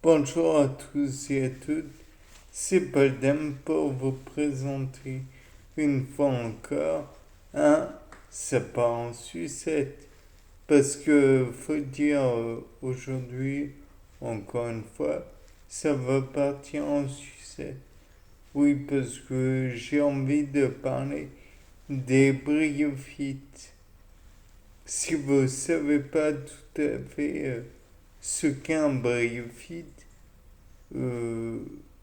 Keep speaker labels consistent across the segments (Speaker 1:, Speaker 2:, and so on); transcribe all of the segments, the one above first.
Speaker 1: Bonjour à tous et à toutes, c'est Paul pour vous présenter une fois encore un Ça part en sucette. Parce que faut dire aujourd'hui, encore une fois, ça va partir en sucette. Oui, parce que j'ai envie de parler des bryophytes. Si vous ne savez pas tout à fait ce qu'est un bryophyte, euh,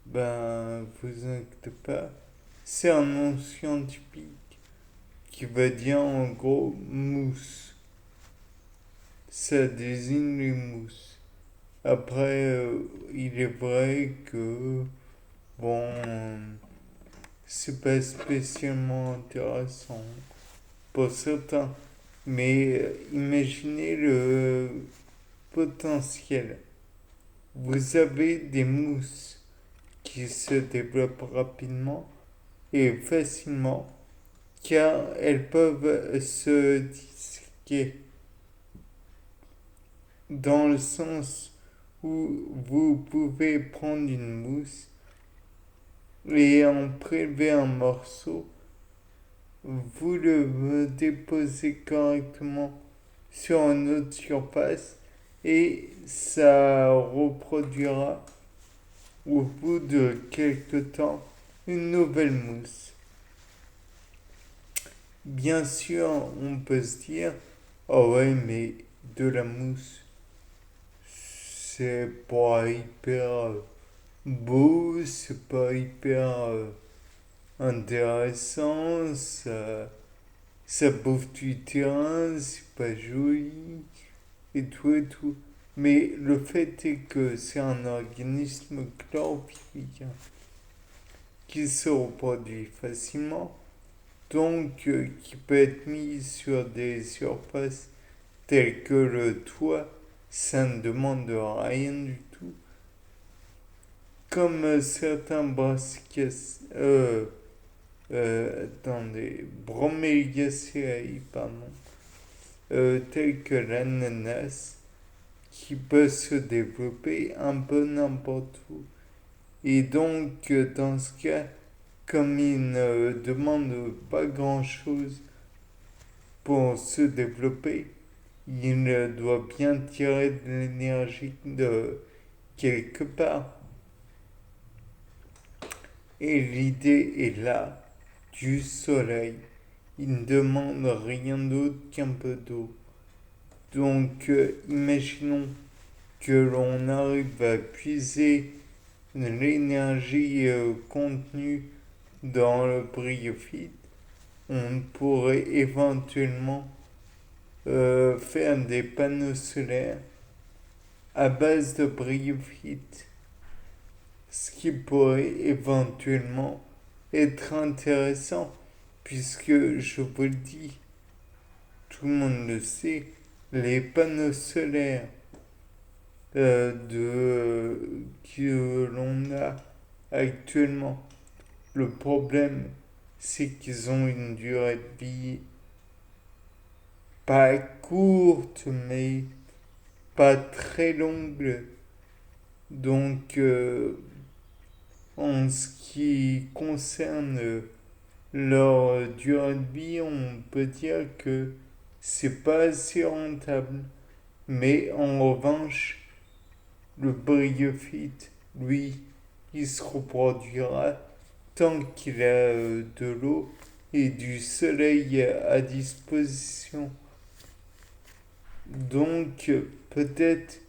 Speaker 1: vous inquiétez pas, c'est un nom scientifique qui veut dire en gros mousse. Ça désigne les mousses. Après, il est vrai que, bon, c'est pas spécialement intéressant pour certains. Mais imaginez le potentiel. Vous avez des mousses qui se développent rapidement et facilement car elles peuvent se disséquer dans le sens où vous pouvez prendre une mousse et en prélever un morceau, vous le déposez correctement sur une autre surface et ça reproduira au bout de quelques temps une nouvelle mousse. Bien sûr, on peut se dire, oh ouais, mais de la mousse, c'est pas hyper beau, c'est pas hyper intéressant, ça bouffe du terrain, c'est pas joli, et tout et tout. Mais le fait est que c'est un organisme chlorophyllique qui se reproduit facilement, donc qui peut être mis sur des surfaces telles que le toit, ça ne demande rien du tout. Comme certains broméliacées, pardon, tels que l'ananas, qui peut se développer un peu n'importe où. Et donc, dans ce cas, comme il ne demande pas grand-chose pour se développer, il doit bien tirer de l'énergie de quelque part. Et l'idée est là, du soleil. Il ne demande rien d'autre qu'un peu d'eau. Donc, imaginons que l'on arrive à puiser l'énergie contenue dans le bryophyte, on pourrait éventuellement faire des panneaux solaires à base de bryophyte, ce qui pourrait éventuellement être intéressant, puisque je vous le dis, tout le monde le sait, les panneaux solaires que l'on a actuellement, le problème, c'est qu'ils ont une durée de vie pas courte, mais pas très longue. Donc, en ce qui concerne leur durée de vie, on peut dire que c'est pas assez rentable. Mais en revanche, le bryophyte, lui, il se reproduira tant qu'il a de l'eau et du soleil à disposition. Donc, peut-être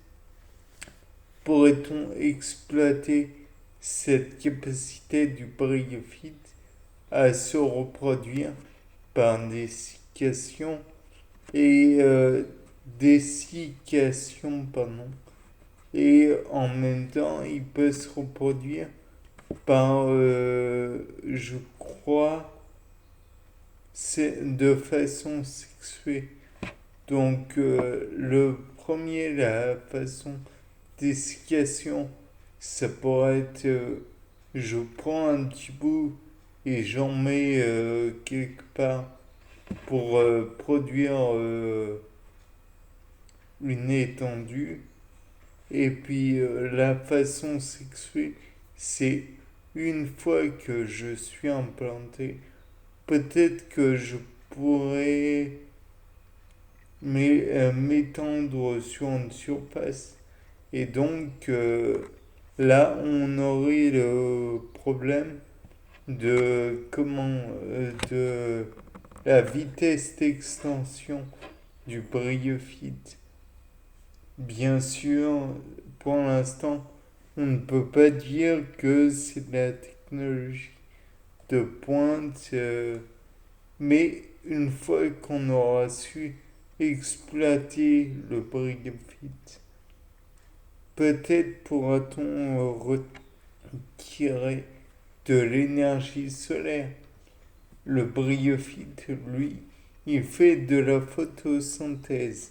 Speaker 1: pourrait-on exploiter cette capacité du bryophyte à se reproduire par dessiccation et dessiccation, pardon. Et en même temps, il peut se reproduire par, je crois, c'est de façon sexuée. Donc, le premier, la façon dessiccation, ça pourrait être je prends un petit bout et j'en mets quelque part pour produire une étendue. Et puis la façon sexuée, c'est une fois que je suis implanté, peut-être que je pourrais m'étendre sur une surface. Et donc là, on aurait le problème de de la vitesse d'extension du bryophyte. Bien sûr, pour l'instant, on ne peut pas dire que c'est de la technologie de pointe, mais une fois qu'on aura su exploiter le bryophyte, peut-être pourra-t-on retirer de l'énergie solaire. Le bryophyte, lui, il fait de la photosynthèse.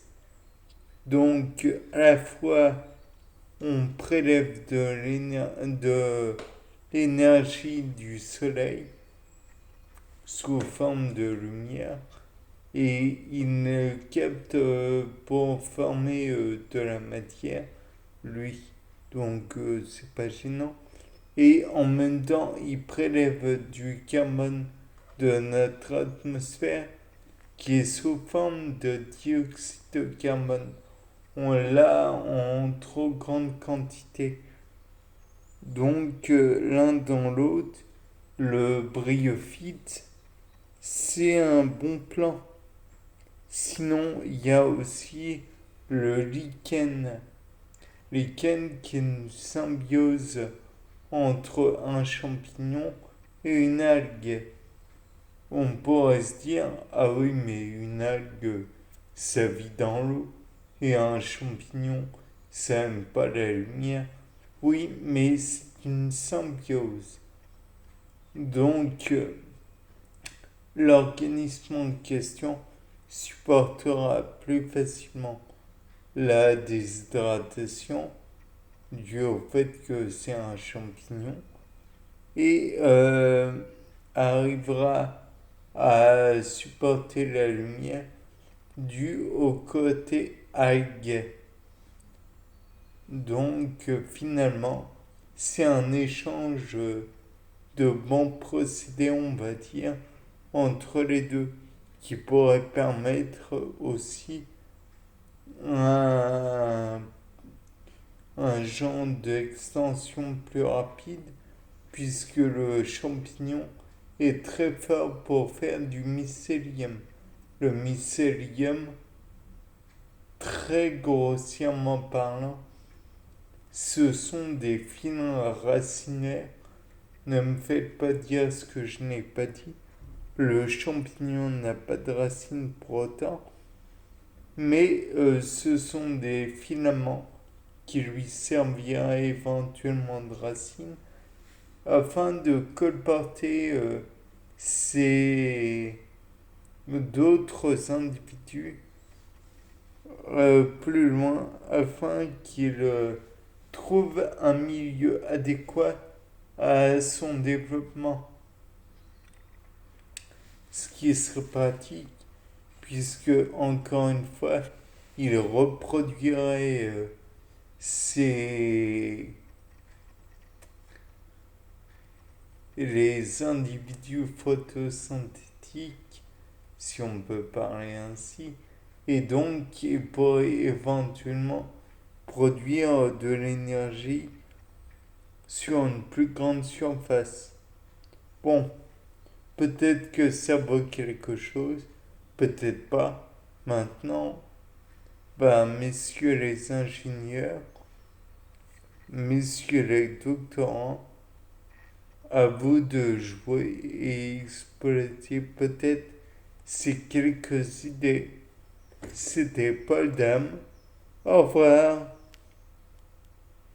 Speaker 1: Donc, à la fois, on prélève de l'énergie du soleil sous forme de lumière et il capte pour former de la matière, lui. Donc, c'est pas gênant. Et en même temps, il prélève du carbone de notre atmosphère qui est sous forme de dioxyde de carbone. On l'a en trop grande quantité. Donc l'un dans l'autre, le bryophyte, c'est un bon plan. Sinon, il y a aussi le lichen. Lichen qui est une symbiose entre un champignon et une algue. On pourrait se dire, ah oui, mais une algue, ça vit dans l'eau. Et un champignon, ça n'aime pas la lumière. Oui, mais c'est une symbiose. Donc, l'organisme en question supportera plus facilement la déshydratation due au fait que c'est un champignon et arrivera à supporter la lumière due au côté algue. Donc finalement, c'est un échange de bons procédés, on va dire, entre les deux, qui pourrait permettre aussi un, un genre d'extension plus rapide, puisque le champignon est très fort pour faire du mycélium. Le mycélium, très grossièrement parlant, ce sont des filins racinaires. Ne me faites pas dire ce que je n'ai pas dit. Le champignon n'a pas de racines pour autant, mais ce sont des filaments qui lui serviraient éventuellement de racines afin de colporter d'autres individus plus loin afin qu'ils trouvent un milieu adéquat à son développement. Ce qui serait pratique puisque, encore une fois, il reproduirait les individus photosynthétiques, si on peut parler ainsi, et donc il pourrait éventuellement produire de l'énergie sur une plus grande surface. Bon, peut-être que ça vaut quelque chose, peut-être pas. Maintenant, messieurs les ingénieurs, messieurs les doctorants, à vous de jouer et exploiter peut-être ces quelques idées. C'était Paul Dame. Au revoir.